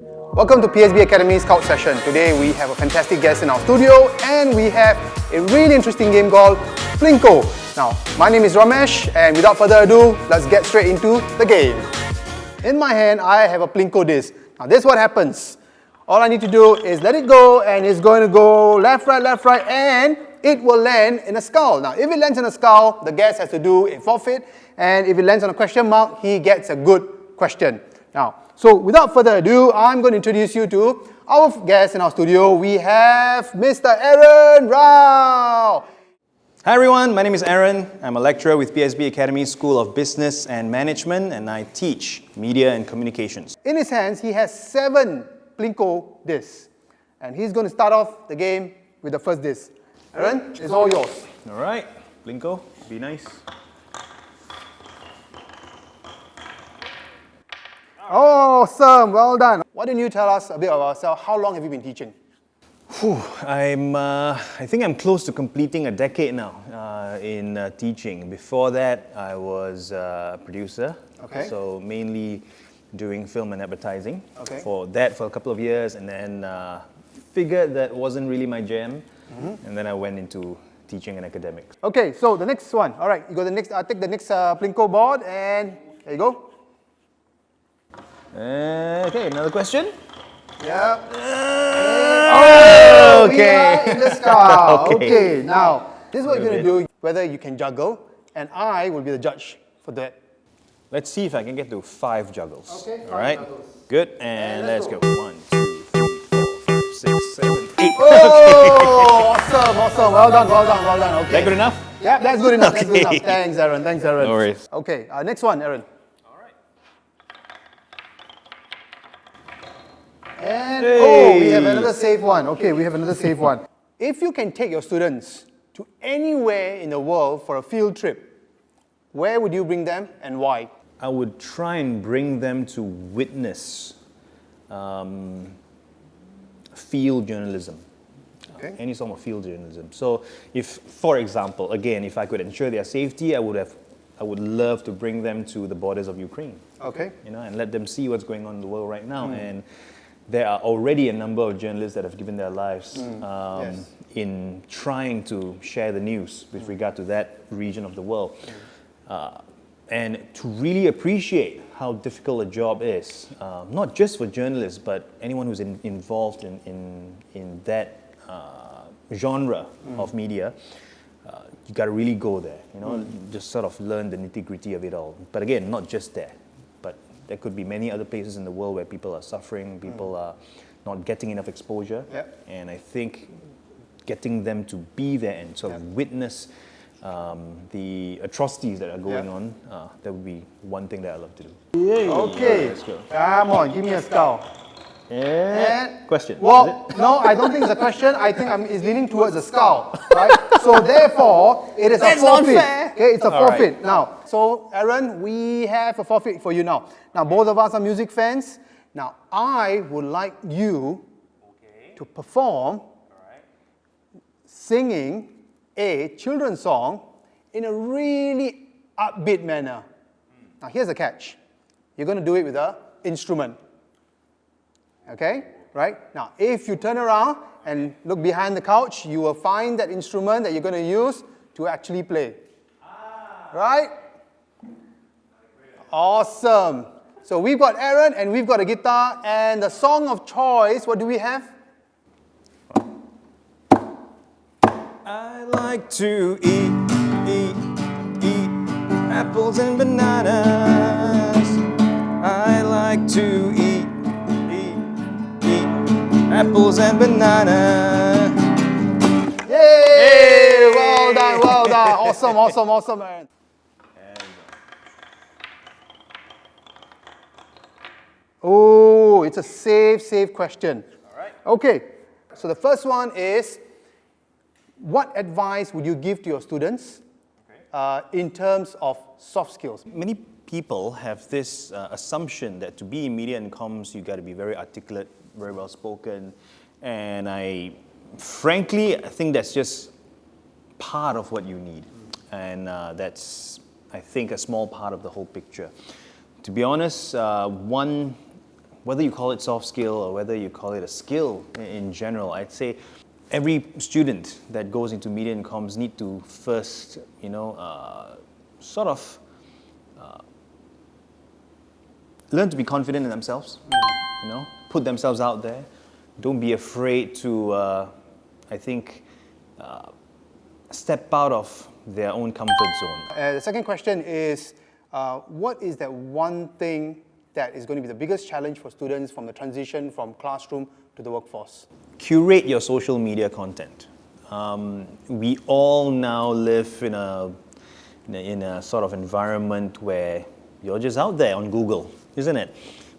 Welcome to PSB Academy Scout Session. Today we have a fantastic guest in our studio and we have a really interesting game called Blinko. Now, my name is Ramesh and without further ado, let's get straight into the game. In my hand, I have a Blinko disc. Now this is what happens. All I need to do is let it go and it's going to go left, right and it will land in a skull. Now if it lands in a skull, the guest has to do a forfeit, and if it lands on a question mark, he gets a good question. Now, so without further ado, I'm going to introduce you to our guest in our studio. We have Mr. Aaron Rao. Hi everyone, my name is Aaron. I'm a lecturer with PSB Academy School of Business and Management, and I teach media and communications. In his hands, he has 7 Blinko discs, and he's going to start off the game with the first disc. Aaron, it's all yours. All right, Blinko, be nice. Awesome, well done. Why don't you tell us a bit about yourself? How long have you been teaching? I think I'm close to completing a decade now in teaching. Before that, I was a producer, so mainly doing film and advertising. For a couple of years, and then figured that wasn't really my jam, and then I went into teaching and academics. Okay, so the next one. All right, you go the next. Take the next Blinko board, and there you go. Okay, another question. Yeah. Okay. We are in the skull. Okay. Okay, now this is what you're going to do. Whether you can juggle, and I will be the judge for that. Let's see if I can get to 5 juggles. Okay, all right. juggles. Good, and let's go. 1, 2, 3, 4, 5, 6, 7, 8. Oh, awesome. Well done. Okay. That good enough? Yeah, that's good enough. Okay. That's good enough. Thanks, Aaron. No worries. Okay, next one, Aaron. And we have another safe one. Okay, we have another safe one. If you can take your students to anywhere in the world for a field trip, where would you bring them and why? I would try and bring them to witness field journalism. Any form of field journalism. So if, for example, again, if I could ensure their safety, I would love to bring them to the borders of Ukraine. And let them see what's going on in the world right now. And there are already a number of journalists that have given their lives in trying to share the news with regard to that region of the world. And to really appreciate how difficult a job is, not just for journalists, but anyone who's involved in that genre of media, you got to really go there, just sort of learn the nitty-gritty of it all. But again, not just there. There could be many other places in the world where people are suffering, people are not getting enough exposure. And I think getting them to be there and sort of witness the atrocities that are going on, that would be one thing that I love to do. Okay, let's go. Come on, give me a skull. And question. Well, no, I don't think it's a question. I think it's leaning towards a skull, right? So therefore, it is a forfeit. Okay, it's a forfeit. Right. Now, so Aaron, we have a forfeit for you now. Now, both of us are music fans. Now, I would like you to perform singing a children's song in a really upbeat manner. Now, here's the catch. You're going to do it with an instrument. Okay, right? Now, if you turn around and look behind the couch, you will find that instrument that you're going to use to actually play. Right? Awesome. So we've got Aaron and we've got a guitar, and the song of choice, what do we have? I like to eat apples and bananas. I like to eat apples and banana. Yay! Well done. Awesome, Aaron. Oh, it's a safe question. Okay, so the first one is, what advice would you give to your students in terms of soft skills? Many people have this assumption that to be in media and comms, you got to be very articulate, very well spoken, and I think that's just part of what you need, and that's, I think, a small part of the whole picture. To be honest, one whether you call it soft skill or whether you call it a skill in general, I'd say every student that goes into media and comms need to first, sort of learn to be confident in themselves, put themselves out there. Don't be afraid to, step out of their own comfort zone. The second question is, what is that one thing that is going to be the biggest challenge for students from the transition from classroom to the workforce? Curate your social media content. We all now live in a sort of environment where you're just out there on Google, isn't it?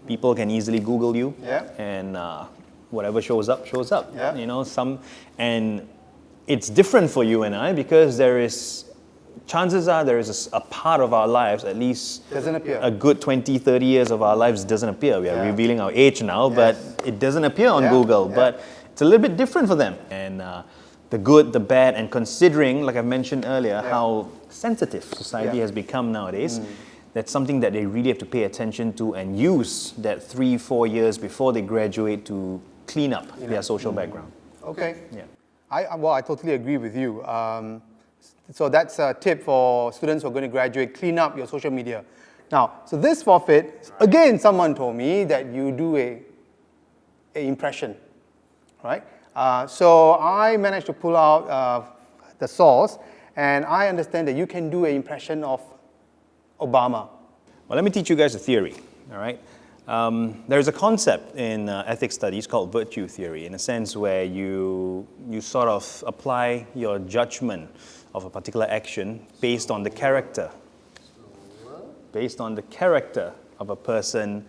People can easily Google you, and whatever shows up, shows up. Yeah. And it's different for you and I because chances are there is a part of our lives, at least doesn't appear. A good 20, 30 years of our lives doesn't appear. We are revealing our age now, but it doesn't appear on Google. Yeah. But it's a little bit different for them. And the good, the bad, and considering, like I mentioned earlier, how sensitive society has become nowadays, that's something that they really have to pay attention to and use that 3-4 years before they graduate to clean up their social background. Okay. Yeah. I totally agree with you. So that's a tip for students who are going to graduate, clean up your social media. Now, so this forfeit, again, someone told me that you do a impression, right? So I managed to pull out the source, and I understand that you can do an impression of Obama. Well, let me teach you guys a theory, all right? There's a concept in ethics studies called virtue theory, in a sense where you sort of apply your judgment of a particular action based on the character of a person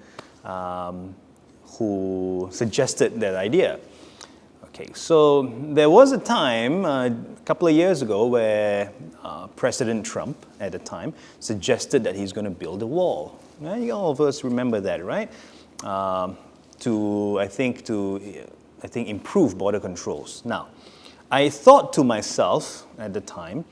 who suggested that idea. Okay, so there was a time a couple of years ago where President Trump at the time suggested that he's going to build a wall. Now, you all of us remember that, right? To improve border controls. Now, I thought to myself at the time,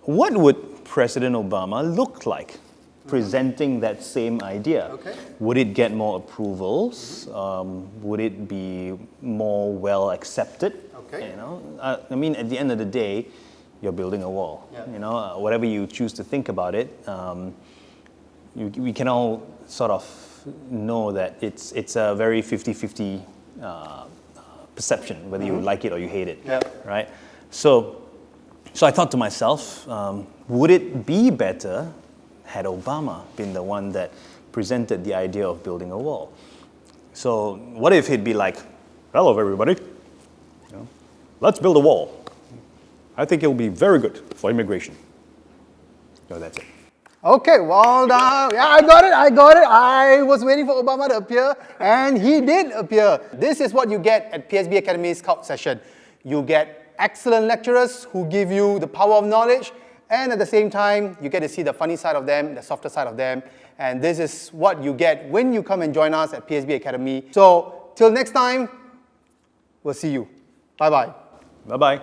what would President Obama look like presenting that same idea? Okay. Would it get more approvals? Would it be more well accepted? Okay. I mean, at the end of the day, you're building a wall. Yeah. Whatever you choose to think about it, we can all sort of know that it's a very 50-50 perception, whether you like it or you hate it, right? So I thought to myself, would it be better had Obama been the one that presented the idea of building a wall? So what if he'd be like, hello everybody, let's build a wall. I think it will be very good for immigration. So that's it. Okay, well done. Yeah, I got it. I was waiting for Obama to appear, and he did appear. This is what you get at PSB Academy's Scout Session. You get excellent lecturers who give you the power of knowledge, and at the same time, you get to see the funny side of them, the softer side of them, and this is what you get when you come and join us at PSB Academy. So, till next time, we'll see you. Bye-bye. Bye-bye.